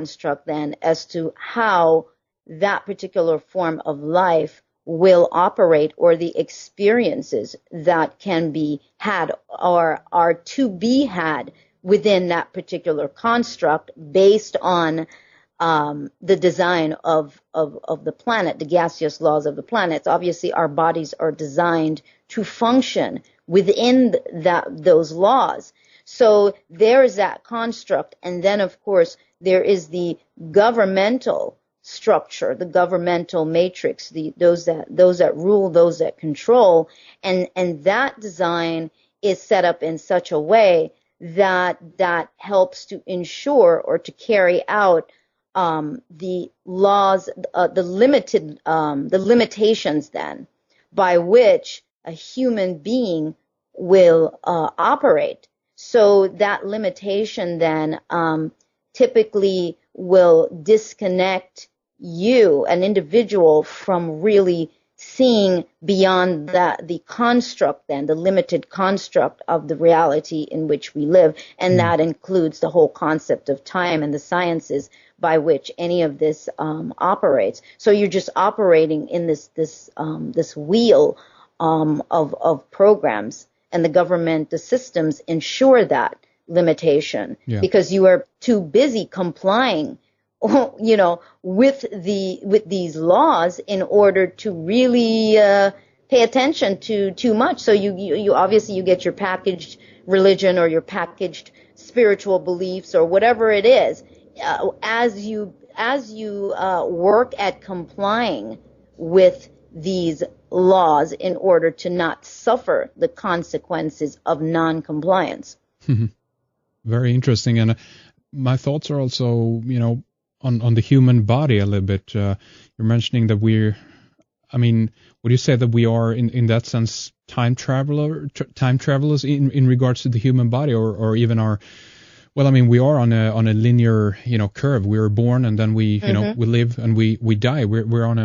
construct then as to how that particular form of life will operate, or the experiences that can be had or are to be had within that particular construct based on the design of the planet, the gaseous laws of the planet. Obviously, our bodies are designed to function within those laws. So there is that construct. And then, of course, there is the governmental structure, the governmental matrix, those that rule, those that control. And that design is set up in such a way that helps to ensure or to carry out the laws, the limitations then by which a human being will operate. So that limitation then typically will disconnect you, an individual, from really seeing beyond the construct then, the limited construct of the reality in which we live. And that includes the whole concept of time and the sciences by which any of this operates. So you're just operating in this wheel of programs, and the government, the systems ensure that limitation because you are too busy complying, with these laws in order to really pay attention to too much. So you obviously you get your packaged religion or your packaged spiritual beliefs or whatever it is. As you work at complying with these laws in order to not suffer the consequences of non-compliance. Very interesting. And my thoughts are also, on the human body a little bit. You're mentioning that would you say that we are in that sense time travelers in regards to the human body, or even our, we are on a linear, curve. We are born and then we, we live and we die. We're on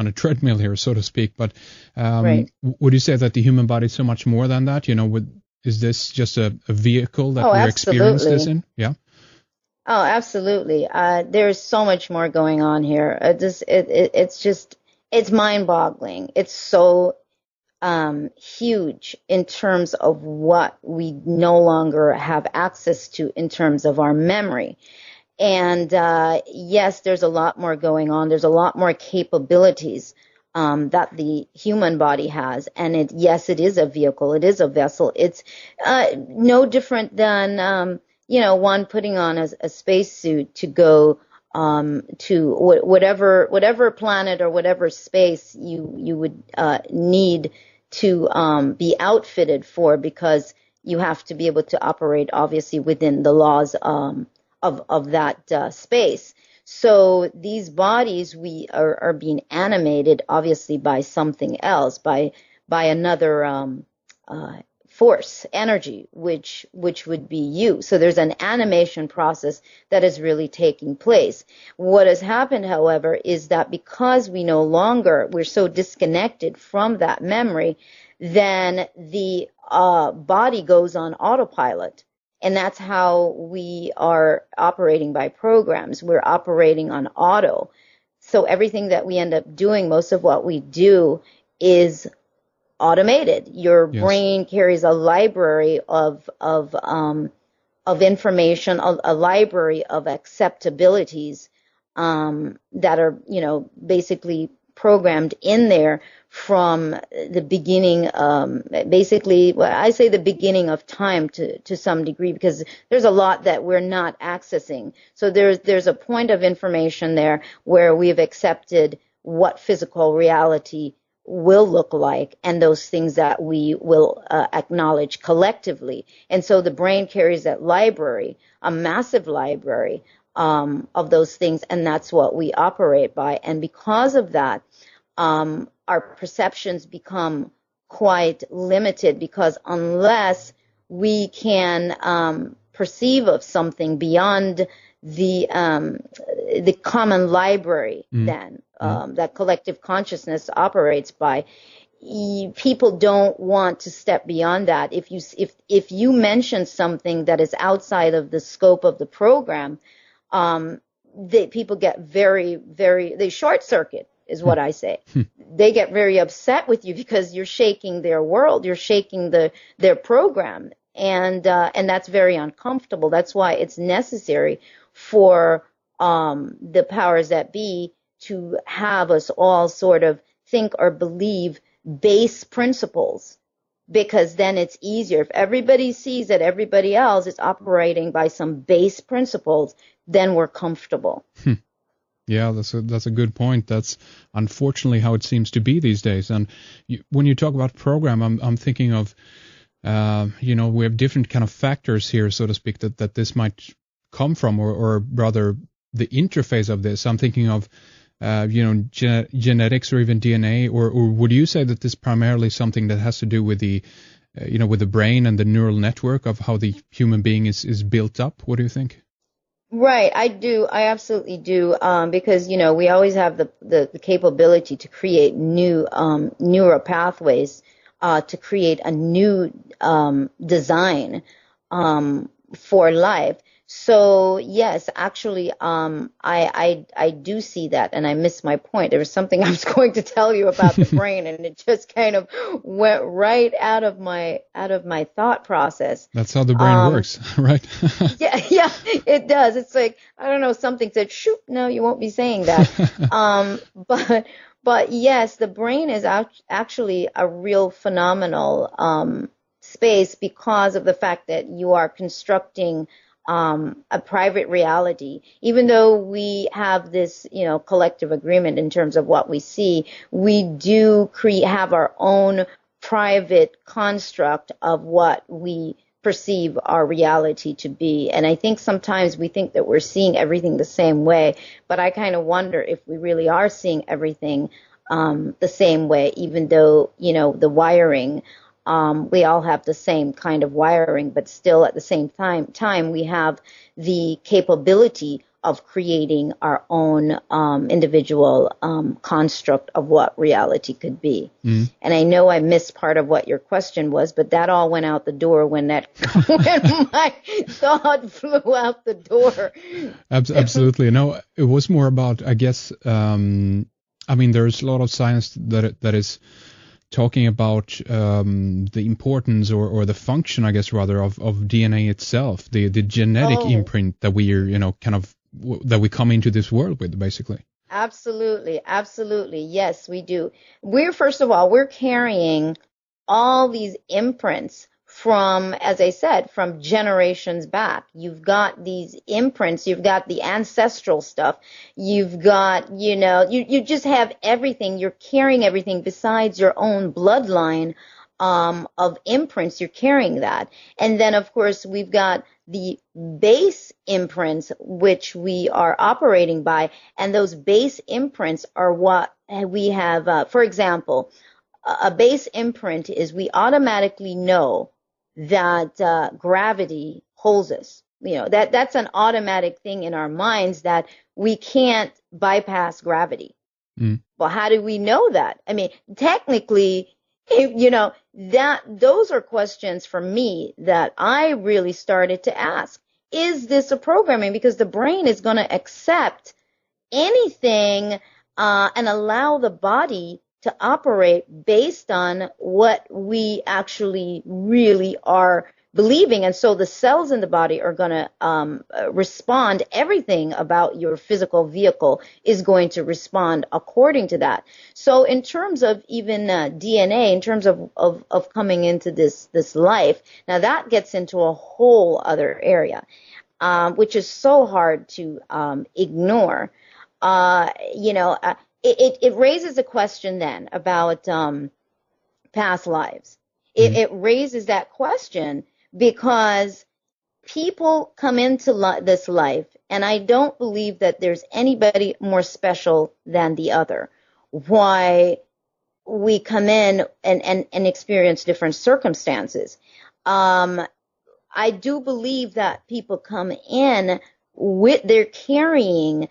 a treadmill here, so to speak. But right. Would you say that the human body is so much more than that? Is this just a vehicle that we experience this in? Yeah. Oh, absolutely. There's so much more going on here. It's mind-boggling. It's so huge in terms of what we no longer have access to in terms of our memory. And yes, there's a lot more going on. There's a lot more capabilities that the human body has. And it is a vehicle. It is a vessel. It's no different than one putting on a spacesuit to go to whatever planet or whatever space you would need to be outfitted for, because you have to be able to operate obviously within the laws of that space. So these bodies are being animated obviously by something else, by another force, energy, which would be you. So there's an animation process that is really taking place. What has happened, however, is that because we're so disconnected from that memory, then the body goes on autopilot. And that's how we are operating by programs. We're operating on auto. So everything that we end up doing, most of what we do is automated. Your brain carries a library of information, a library of acceptabilities that are, basically programmed in there from the beginning, I say the beginning of time to some degree, because there's a lot that we're not accessing. So there's a point of information there where we've accepted what physical reality will look like, and those things that we will acknowledge collectively. And so the brain carries that library, a massive library of those things, and that's what we operate by. And because of that, our perceptions become quite limited, because unless we can perceive of something beyond the common library then that collective consciousness operates by, people don't want to step beyond that. If you mention something that is outside of the scope of the program, people get they short circuit is what I say. They get very upset with you because you're shaking their world, you're shaking their program, and that's very uncomfortable. That's why it's necessary for the powers that be to have us all sort of think or believe base principles, because then it's easier. If everybody sees that everybody else is operating by some base principles, then we're comfortable. Yeah, that's a good point. That's unfortunately how it seems to be these days. And when you talk about program, I'm thinking of, we have different kind of factors here, so to speak, that this might come from, or rather the interface of this. I'm thinking of, genetics or even DNA, or would you say that this is primarily something that has to do with the, with the brain and the neural network of how the human being is built up? What do you think? Right, I do. I absolutely do. Because, we always have the capability to create new, neural pathways, to create a new, design, for life. So yes, actually, I do see that, and I missed my point. There was something I was going to tell you about the brain, and it just kind of went right out of my thought process. That's how the brain works, right? yeah, it does. It's like, I don't know, something said, shoot, no, you won't be saying that. But yes, the brain is actually a real phenomenal space because of the fact that you are constructing a private reality. Even though we have this, collective agreement in terms of what we see, we do have our own private construct of what we perceive our reality to be. And I think sometimes we think that we're seeing everything the same way, but I kind of wonder if we really are seeing everything the same way, even though, the wiring, we all have the same kind of wiring, but still at the same time we have the capability of creating our own individual construct of what reality could be. Mm. And I know I missed part of what your question was, but that all went out the door when my thought flew out the door. Absolutely. No, it was more about, I guess, there's a lot of science that is talking about the importance or the function, I guess, rather, of DNA itself, the genetic imprint that we are, that we come into this world with, basically. Absolutely. Yes, we do. First of all, we're carrying all these imprints from, as I said, from generations back. You've got these imprints, you've got the ancestral stuff, you've got, you just have everything. You're carrying everything besides your own bloodline of imprints. You're carrying that. And then, of course, we've got the base imprints, which we are operating by. And those base imprints are what we have, for example, a base imprint is we automatically know that gravity holds us. That's an automatic thing in our minds that we can't bypass gravity. Mm. Well, how do we know that? Technically, those are questions for me that I really started to ask. Is this a programming? Because the brain is going to accept anything and allow the body to operate based on what we actually really are believing. And so the cells in the body are going to respond. Everything about your physical vehicle is going to respond according to that. So in terms of even DNA, in terms of coming into this life, now that gets into a whole other area, which is so hard to ignore. It raises a question then about past lives. It raises that question because people come into this life, and I don't believe that there's anybody more special than the other. Why we come in and experience different circumstances. I do believe that people come in they're carrying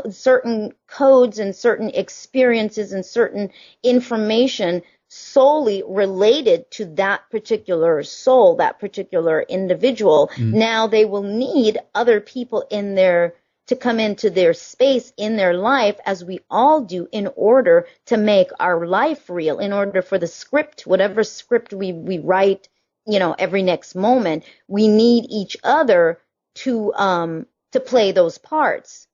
certain codes and certain experiences and certain information solely related to that particular soul, that particular individual. Mm. Now they will need other people in their to come into their space in their life, as we all do, in order to make our life real, in order for the script, whatever script we write, every next moment, we need each other to play those parts.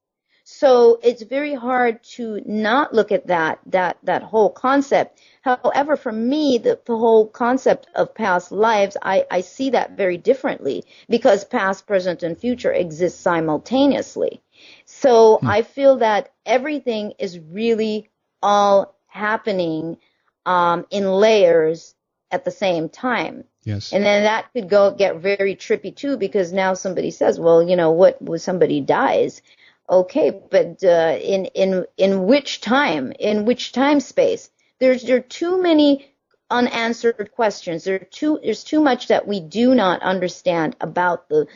So it's very hard to not look at that whole concept. However, for me, the whole concept of past lives, I see that very differently, because past, present, and future exist simultaneously. So I feel that everything is really all happening in layers at the same time. Yes. And then that could get very trippy too, because now somebody says, well, what when somebody dies? Okay, but in which time? In which time space? There are too many unanswered questions. There's too much that we do not understand about the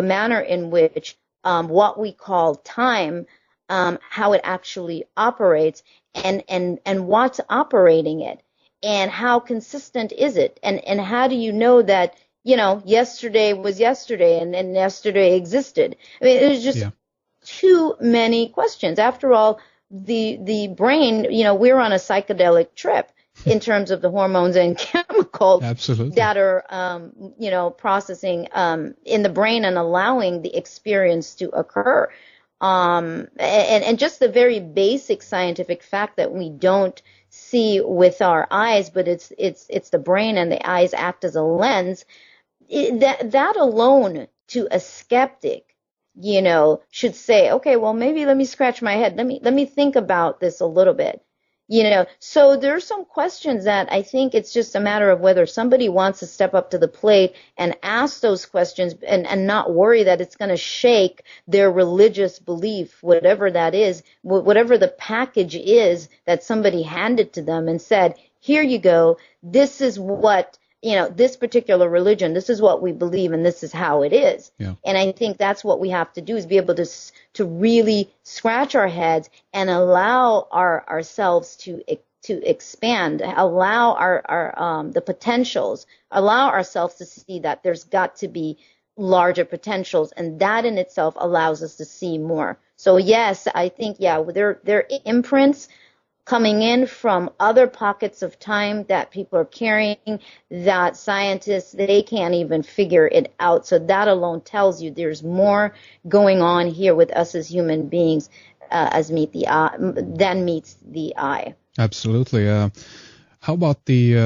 manner in which what we call time, how it actually operates, and what's operating it, and how consistent is it, and how do you know that yesterday was yesterday and yesterday existed? I mean, it's just too many questions. After all, the brain, we're on a psychedelic trip in terms of the hormones and chemicals that are, processing in the brain and allowing the experience to occur. And just the very basic scientific fact that we don't see with our eyes, but it's the brain, and the eyes act as a lens. That alone, to a skeptic, should say, okay, well, maybe let me scratch my head. Let me think about this a little bit. So there's some questions that I think it's just a matter of whether somebody wants to step up to the plate and ask those questions, and not worry that it's going to shake their religious belief, whatever that is, whatever the package is that somebody handed to them and said, here you go. This is what, this particular religion, this is what we believe, and this is how it is. Yeah. And I think that's what we have to do, is be able to really scratch our heads and allow ourselves to expand, allow our the potentials, allow ourselves to see that there's got to be larger potentials, and that in itself allows us to see more. So yes, I think, there are imprints coming in from other pockets of time that people are carrying, that scientists, they can't even figure it out. So that alone tells you there's more going on here with us as human beings than meets the eye. Absolutely. How about the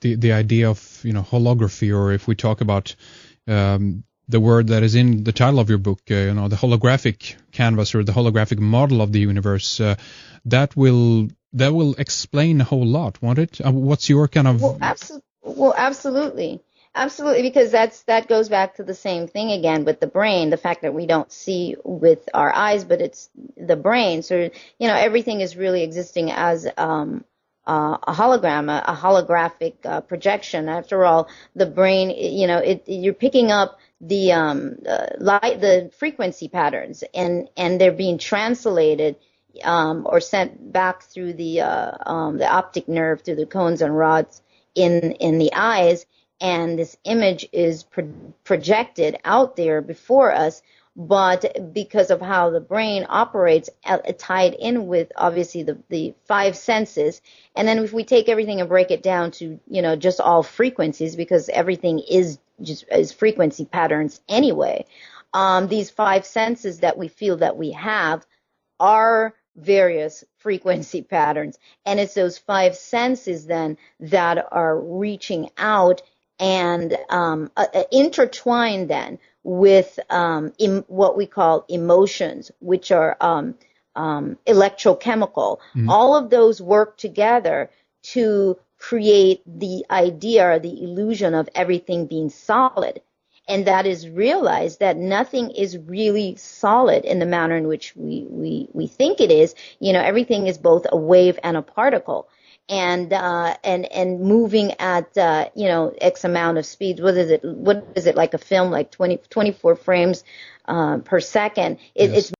idea of holography, or if we talk about the word that is in the title of your book, the holographic canvas, or the holographic model of the universe, that will explain a whole lot, won't it? What's your kind of... Well, absolutely. Absolutely, because that goes back to the same thing again with the brain, the fact that we don't see with our eyes, but it's the brain. So, everything is really existing as a hologram, a holographic projection. After all, the brain, you're picking up the frequency patterns, and they're being translated or sent back through the optic nerve, through the cones and rods in the eyes, and this image is projected out there before us. But because of how the brain operates, tied in with obviously the five senses, and then if we take everything and break it down to just all frequencies, because everything is frequency patterns anyway, these five senses that we feel that we have are various frequency patterns, and it's those five senses then that are reaching out and intertwined then with what we call emotions, which are electrochemical. Mm-hmm. All of those work together to create the idea or the illusion of everything being solid. And that is realized that nothing is really solid in the manner in which we think it is. Everything is both a wave and a particle. And moving at, X amount of speed. What is it like a film, like 24 frames per second? Yes. It's